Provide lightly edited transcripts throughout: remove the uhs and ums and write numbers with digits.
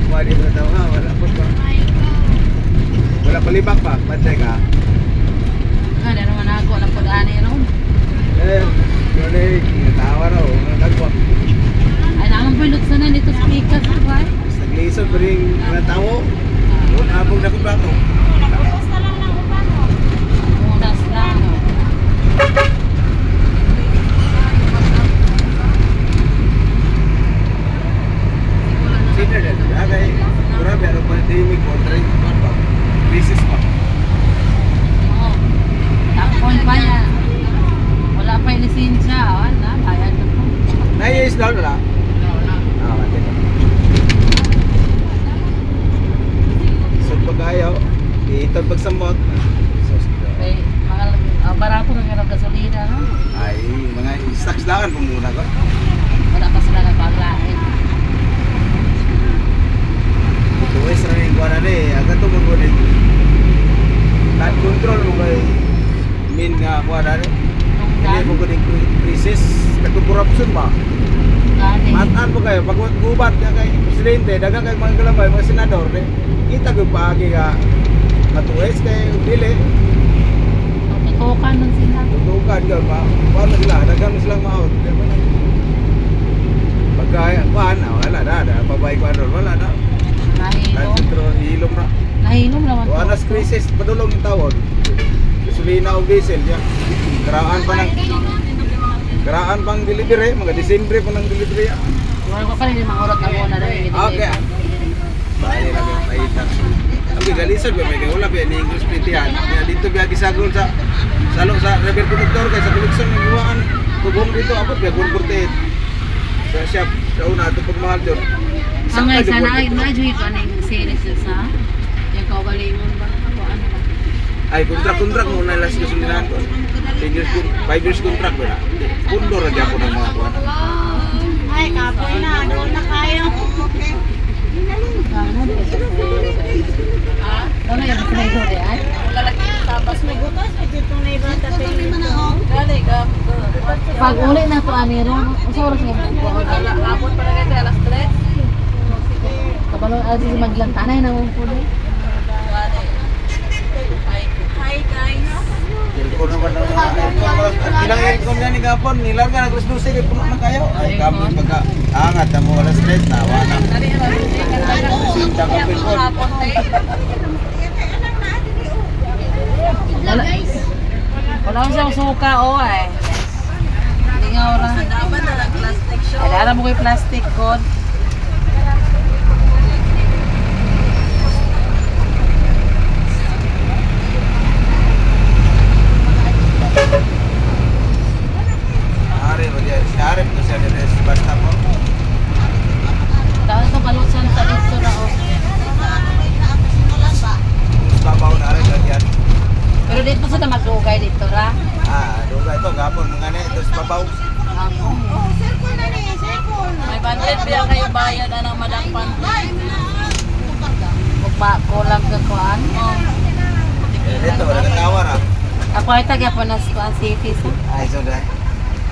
Pwede na daw ha, wala po pa. Wala palibak pa, pantay ka. Ada naman ako na pag-ani ron. Yun eh, tawa raw, nagwa. Ay naman bulot sa na dito speaker sa bay. Naglisod pa rin mga tao. Doon abog na kubato. Unas lang. Sino na? Agay, grabe, ano pa timig mo, try pa. Crisis pa. Oo. Takon pa niya. Wala pa yung lisensya. Wala, bayad na po. Nai-years daw na lang. Wala. Mati ka. So pag-ayaw, itag pagsamot. Okay, mga barato na nga ng gasolina, no? Ay, mga stocks dakan po muna ko. Wala pa sila nagpaglain. Ito is na yung kuha na rin, agad ito mag-ulit. Land control mo kay min nga kuha na rin. Hindi mo kuning krisis, katupurapsun ba? Gani. Mataan po kayo, pag gubat ka kay presidente, dagang kay mga kalabay, mga senador, kita ko paagi ka matuwes kay dili. Tutukan nun sila. Tutukan ka, paano sila, dagang silang ma-out. Pagka, kuhan, wala na, pabay ko ano, wala na. Nahilom. Sentro, hilom na. Nahilom naman to. Anas krisis, padulong yung tawon. Gasolina o diesel, ya. Karaan pang delivery, mga Disyembre po ng delivery. Wala ko pa rin mga oras na muna rin. Okay. Bali na yung paita. Ang galisan ba may wala ba ni English pitihan. Kaya dito biya gisagol sa salong sa river conductor kay sa koleksyon ng iwaan. Tubong dito abot biya gurgurtet. Sa shop sa una to pag mahal doon. Ang ngay sana ay na-joy ko na yung series sa yung kaugalingon ba? Ako ano ba? Ay kontrak mo na last gasolinahan ko. 5 years contract ba na? Pundo ra gyapon ang mga kuan. Ay, kapoy na. Ano na kayo? Ano ba? Ano yung flavor ay? Tapos may butas. Ito na iba tatay. Pag uli na to aniro, sa oras nga Abot pa na kayo alas 3. kabalo adi maglantanay na mong puno. Hi guys. Ko naman ng ilang aircon yan ni Gapon, nilarga na Cruz kay puno na kayo. Ay kami pagka angat na mo alas 3 na wala. Sinta ka pilkon. Wala ko siyang suka o ay. Hindi nga oras. Dapat na plastic show. Ay, alam mo ko yung plastic code. Ari mo diyan, ari mo siya dito basta mo. Dahil ito balusan sa dito na o. Babaw na ari diyan. Pero dito sa magdugay dito ra. Duga ito gapon mga ne, ito sa babaw. Ako. May bandit biya kayo bayad ng madampan. Magba kulang ka kuan. Dito nagtawar ah. Ako ay taga pa na sa city sa. Ay so dai.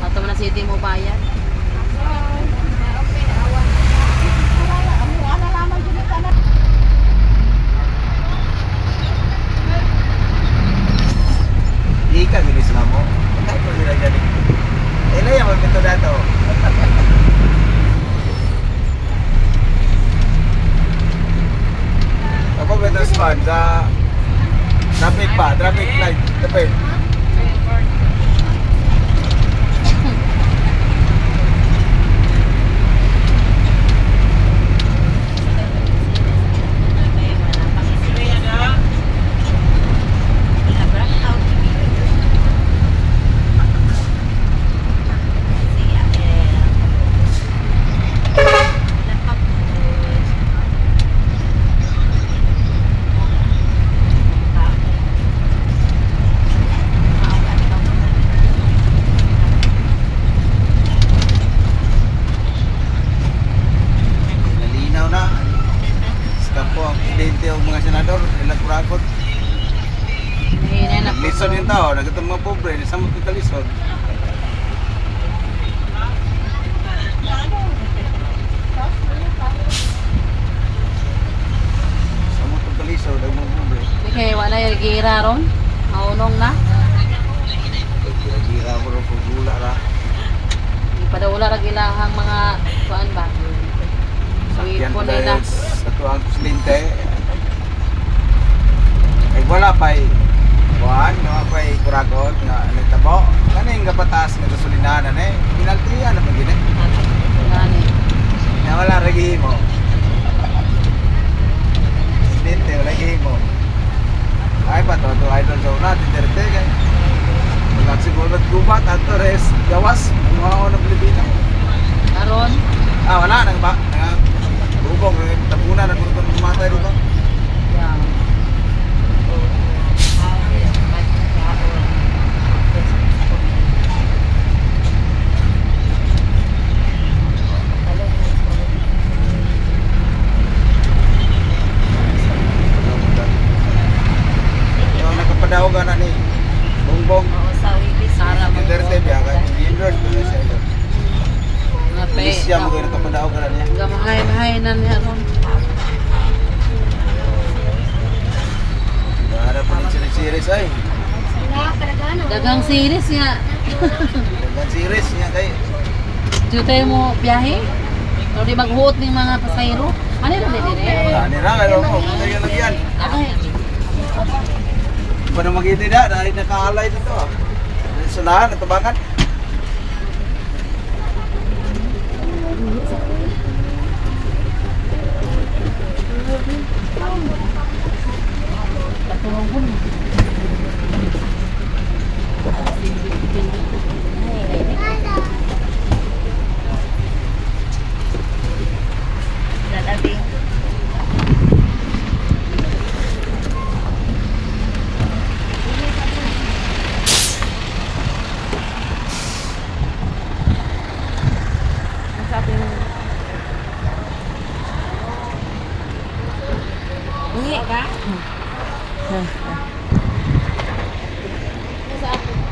Ato na city mo bayad. Ika ginis na mo. Ay ko nila gani. Ilay mo bito dato. Ako beto span sa traffic light, tapos lisod yung tao, nagkatang mga pobre, sa mga kalisod. Gira ron. Maunong na. Gira-gira ko rin kung gula ra. Ipadawala ra ilahang mga kuan ba. Sakyan po ko nila. dahil sa tuwang kuslinte. Ay wala pa kuhan, nga pa kuragot, nga nagtabo. Kaning kapatas nga gasolinahan na pinaltriyan naman gini. Ngani. Nga wala ragi mo. Kuslinte, wala mo. Ay pa to idol sa una, tindirte kay. Wala siguro naggubat, ato res, gawas, mga ako ng Pilipino. Karon. Wala, bubong, tapunan, nagurutong matay dito. Yang. Yung nakapadaw ka na ni Bongbong. Oo, sa Wilis. Sara mo. Duterte biya ka, Yindor, doon sa ilo. Ngape. Isya mo kayo nakapadaw ka na niya. Gamahay-mahay na niya ron. Nara pa ng series ay. Dagang series nga. Dagan series niya kay. Jutay mo biyahe. O di maghuot ng mga pasayro. Ano na dire? Ani ra kayo mo, kung kayo lagyan. Ay, Para magiti na, dahil nakaalay dito. Sulahan, natubangan. katulong ko. Lalabing. Sabi mo. Uwi ka? Sa ako.